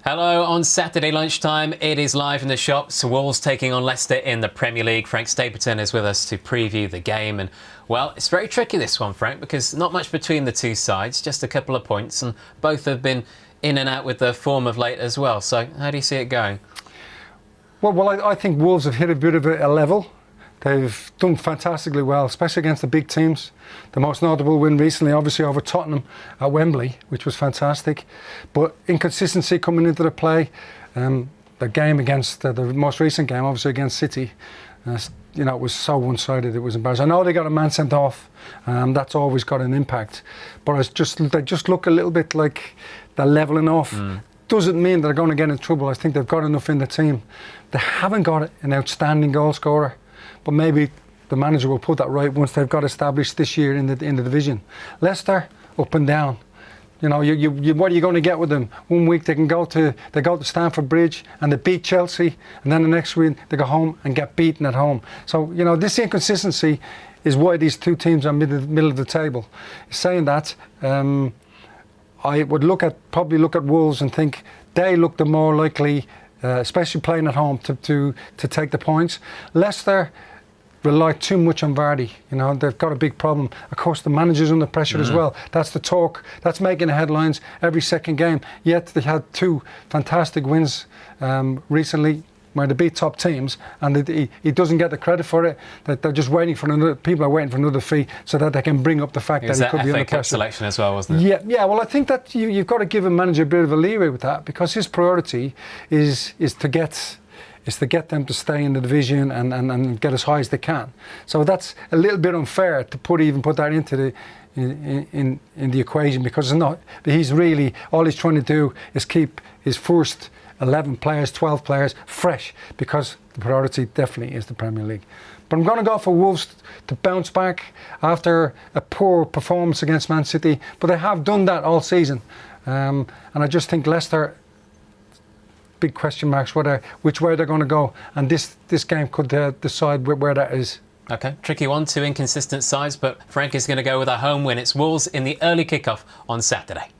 Hello, on Saturday lunchtime, it is live in the shops. Wolves taking on Leicester in the Premier League. Frank Stapleton is with us to preview the game. And, well, it's very tricky this one, Frank, because not much between the two sides, just a couple of points, and both have been in and out with the form of late as well. So how do you see it going? Well, I think Wolves have hit a bit of a level. They've done fantastically well, especially against the big teams. The most notable win recently, obviously, over Tottenham at Wembley, which was fantastic. But inconsistency coming into the play. The game against, the most recent game, obviously, against City, it was so one-sided, it was embarrassing. I know they got a man sent off, that's always got an impact. But they just look a little bit like they're levelling off. Doesn't mean they're going to get in trouble. I think they've got enough in the team. They haven't got an outstanding goal scorer. But maybe the manager will put that right once they've got established this year in the division. Leicester, up and down. You know, what are you going to get with them? One week they go to Stamford Bridge and they beat Chelsea, and then the next week they go home and get beaten at home. So this inconsistency is why these two teams are middle of the table. Saying that, I would probably look at Wolves and think they look the more likely, especially playing at home, to take the points. Leicester rely too much on Vardy. They've got a big problem. Of course, the manager's under pressure as well. That's the talk. That's making the headlines every second game. Yet they had two fantastic wins recently, where they beat top teams, and he doesn't get the credit for it. That they're just waiting for another. People are waiting for another fee so that they can bring up the fact that he could be under pressure. Selection as well, wasn't it? Yeah. Well, I think that you've got to give a manager a bit of a leeway with that, because his priority is to get them to stay in the division and get as high as they can. So that's a little bit unfair to put that into in the equation, because it's not. He's really, all he's trying to do is keep his first 11 players, 12 players fresh, because the priority definitely is the Premier League. But I'm going to go for Wolves to bounce back after a poor performance against Man City, but they have done that all season. And I just think Leicester, big question marks which way they're going to go, and this game could decide where that is. Okay, tricky one, two inconsistent sides, but Frank is going to go with a home win. It's Wolves in the early kickoff on Saturday.